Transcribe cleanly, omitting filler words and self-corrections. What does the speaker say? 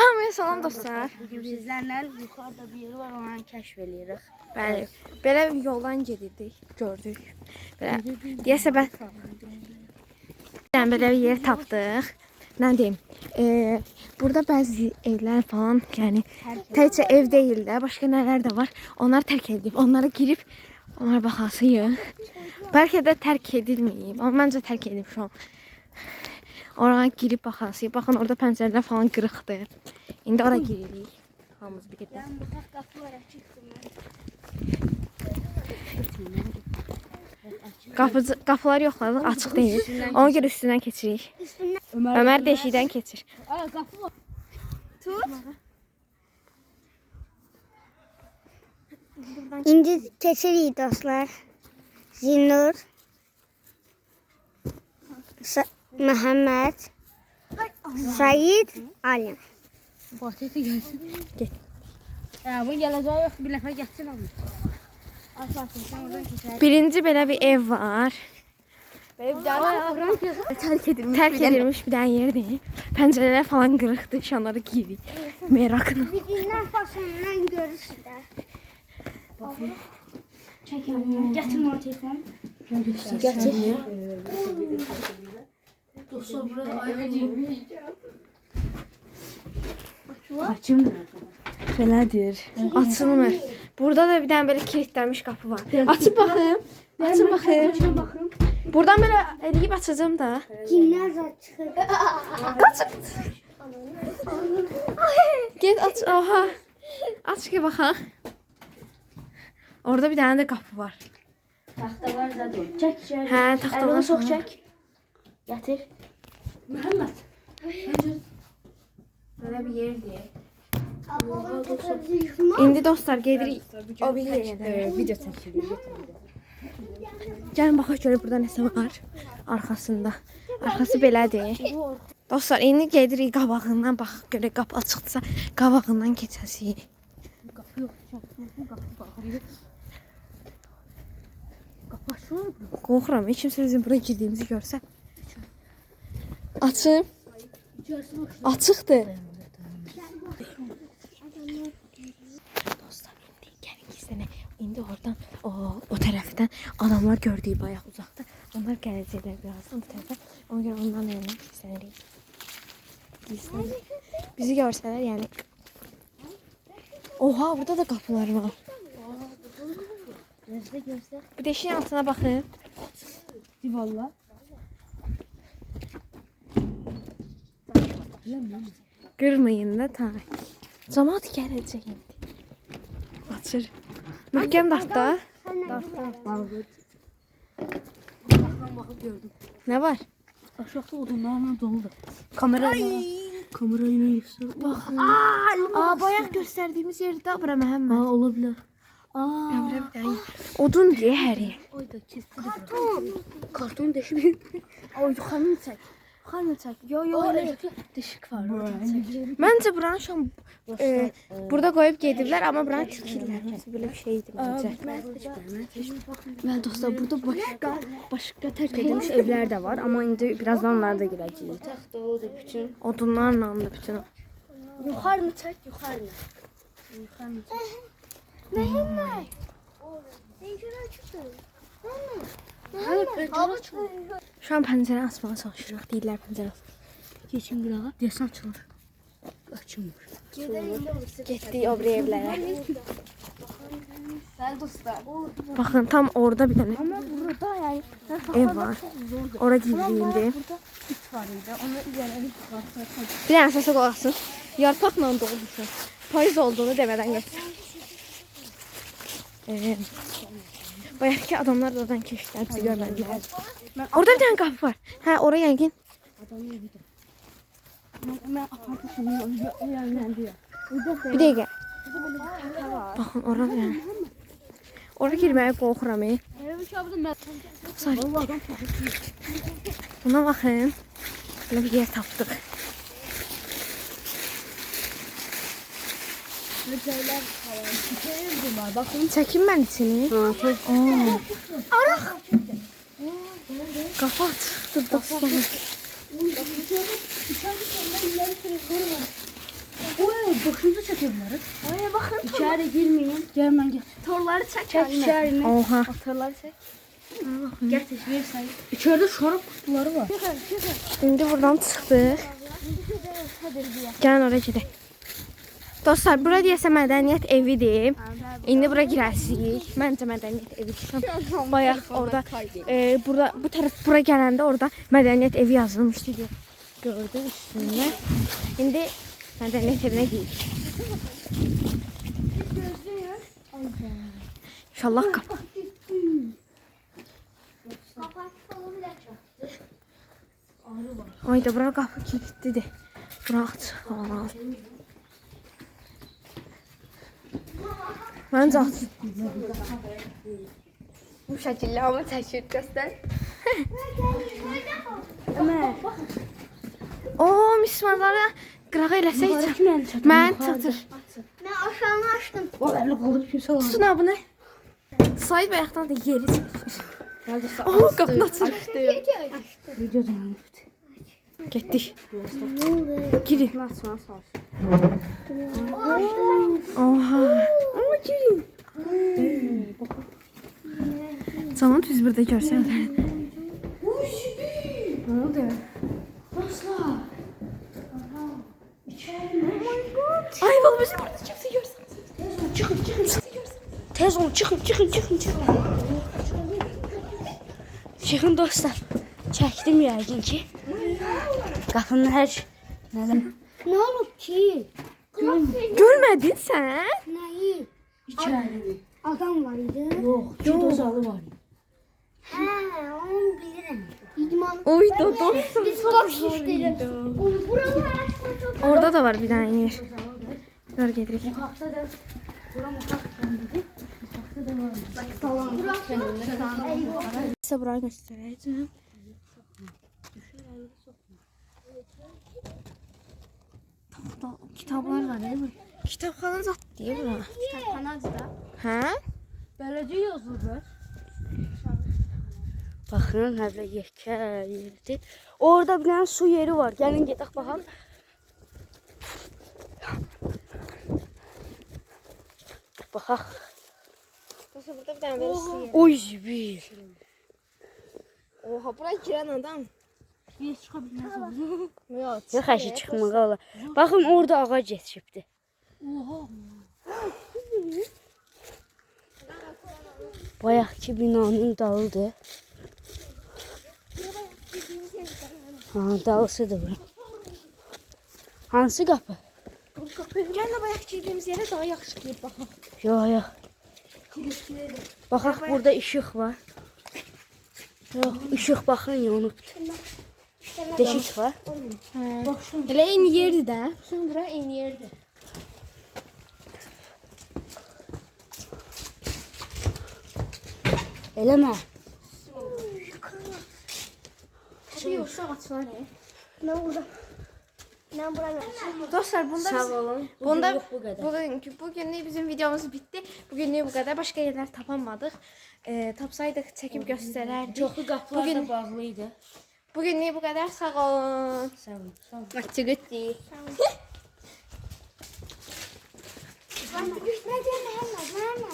Hamıya salam dostlar. Bugün sizlerle yukarıda bir yeri var, onu keşf ediyoruz. Bəli. Belə bir yoldan gedirdik, gördük. Belə deyəsə belə bir yer tapdıq. Nə deyim? Burada bəzi evlər falan, yəni təkcə ev deyil də, başqa nələr də var. Onlar tərk edilib, onlara girib onlara baxasıyıq. Bəlkə də tərk edilməyib, amma məncə tərk edilib şu an. Oraya girib baxasıyıq. Baxın, orada pəncərələr falan qırıqdır. İndi oraya giririk. Hamımız bir yerdə. Ben bu kapılara çıktım. Qapılar yoxladı, açıq deyil. Ona görə üstündən keçirik. Ömər deşikdən keçir. Aa, kapı var. Tut. İndi keçirik dostlar. Zinur, Məhəmməd, Sayid, Alim. Bahçesi gelsin. Gel. Ya bu geleceği yok, bir lafa geçsin almış. Aslasın, sen oradan geçer. Birinci belə bir ev var. Terk edilmiş. Tərk edilmiş bir dənə yerdir. Pəncərələr falan qırıqdır, şanları giyirik. Merakla. Bidindən başından görürsünlər. Çekin. Getir o telefonu. Gətir. Dostlar burada ayvacı. Açım. Belədir. Açılmır. Burada da bir dənə belə kilitlənmiş qapı var. Açıb baxım. Açıb baxım. Buradan belə eləyib açacağım da. Kimlər zat çıxır? Qaçın. Get aç. Oha. Aç ki baxaq. Orada bir dənə də qapı var. Taxta var zaten. Çek içeri. Hə, taxta var. Elini sok çek. Getir. Mehmet. Belə bir yerdir. İndi dostlar gedirik o bir yerdə. Video çekiyor. Gəlin baxaq görək burada nəsə var arxasında. Arxası belədir. Dostlar indi gedirik qabağından baxaq görək qapı açıqdırsa qabağından keçəsik. Kapı yok. Kapı açılır mı? Qorxuram, heç kimsə bizim bura girdiyimizi görsə. Açım. İçerisi boş. Açıqdır. Dostlar indi gəlin gizlənək. İndi oradan o tərəfdən adamlar gördük bayaq uzaqda. Onlar gələcəklər birazdan bu tərəfə. Ona görə onların yanına gizlənirik. Bizi görsələr yəni. Oha, burada da qapılar var. Gözle. Bu deşiyin altına baxın. Valla. Qırmayın da tay. Camaat gələcək indi. Açır. Möhkəm dartda. Bakıp gördüm. Nə var? Aşağıda odunlarla doludur. Kamerayla göster. Baxın. Bayaq göstərdiyimiz yerdə bura Məhəmməd. Olabilir. Əmrə bir dənə. Odun deyə hər yer. Oyda kesti. Karton deşimi. O yuxarını çək. Yuxarını çək. Yo, Öyle. deşik var. Məncə buranı şu an burada qoyub gediblər, amma buranı tikirlər. Belə bir şeydir məncə. Ve dostlar burada başka terk edilmiş evler de var ama indi birazdan onlara da gireceğiz. Taxta oldu bütün. Odunlarla da bütün. Yukarını çek, yukarını. Məhəmməd. Pencərə çıxdı. Hava çıkıyor. Şu an pəncərə açmağa çalışırıq. Deyirlər pəncərə aç. Geçin bir ağa. Desən açılır. Açılmır. Getdik o biri evlərə. Gel dostlar. Baxın, tam orada bir dənə Ama burada yani. ev var. Ora gizliyindi. Üç var idi. Onu üzerine var. Bir dənə səsə qulaq asın. Yarpaqla dolmuşum. Payız olduğunu demədən götür. Bayaqki adamlar da oradan keçdilər, bizi görmədilər. Orada bir dənə qapı var. Hə, oraya yəqin. Ben apartmışım. Yönlendiriyor. Bir dəqiqə. Baxın, ora bir dənə. Ora girməyə qorxuram. Buna baxın. Belə bir yer tapdıq. Bakın. Çəkin mən içini. Araq. Qapı açıqdır dostlar. Boşunuza çekebiliriz. Oraya bakın. İçeri girmeyin. Gel ben gel. Torları çek. Çek içerini. Oha. Torları çek. Gel teşvir sayı. İçeride şarap kutuları var. Şimdi buradan çıxdıq. Gəlin oraya gedək. Dostlar, bura deyəsə mədəniyyət evidir. İndi bura girəsirik. Məncə mədəniyyət evi. Bayaq orada, bu tərəf bura gələndə orada mədəniyyət evi yazılmışdı deyə gördüm üstündə. İndi mədəniyyət evinə gidirik. İnşallah qapı. Ay da bura qapı kilitlidir. Bura açıq. Məncə açıq. Bu şəkillə amma çəkir göstər. Oo, mismarları qırağa eləsək. Mən çatır. Ben aşağını açtım. Vallahi qalıb kimsə var. Suna bu nə? Sayid bayaqdan da yeri çəkir. Oo, qapını açır. Video dayanıbdı. Getdik. Girin. Nasıl? Oha. Ama girin. Tamam, biz burada görsək. Ne oldu? Dostlar. Ay, vallahi bizi burada kimsə görsün. Çıkın. Tez olun çıkın. Çıkın dostlar. Çəkdim yəqin ki. Qapının hər şey. Ne olup ki? Görmədin sən? Neyi? İçəri. Adam var idi. Yox, judo zalı var. He, onu bilirim. İdman. Oy da dostum. Biz bak işte. Buralar açma çok. Orada da var bir dənə yer. Dur gedirik. Mutfaqda da. Bura mutfaq kendidir. Mutfaqda da var. Sizə burayı göstərəcəm. Kitablar var, değil mi? Kitabxana zat deyir bura. Kitabxanada Hə? beləcə yazılır. Baxın, hələ yekə yerdir. Orada bir dənə su yeri var. Gəlin gedək baxaq. Baxaq. Dostlar, burada bir dənə verisi yer. Oy zibil. Oha, buraya girən adam. Bir çıxa bilməz. Yox, Yox, hər şey çıxmağa olar. Baxın, orada ağac yetişibdi. Oha. Bayaqki binanın dalıdır. Ha, dalısıdır bu. Hansı qapı? Gəl də bayaq girdiyimiz yerə daha yaxşı girib baxaq. Yox. Baxaq, burada işıq var. Yox, işıq baxın yanıbdır. Deşik var. Elə eyni yerdir də. Bütün bura eyni yerdir. Eləmə. Tabii yoxsa açılar. Ne burada? Ne burada? Dostlar, bunda Sağ olun. Bunda Yox, bu qədər. bugünlük bizim videomuz bitti. Bugünlük bu kadar. Başka yerler tapamadık. Tapsaydık çekip göstererdik. Çoxu qapılar da bağlı idi. Bugünlük bu kadar. Sağ olun. Sağ olun. Maçı gitti. Ben de güçlü gelme.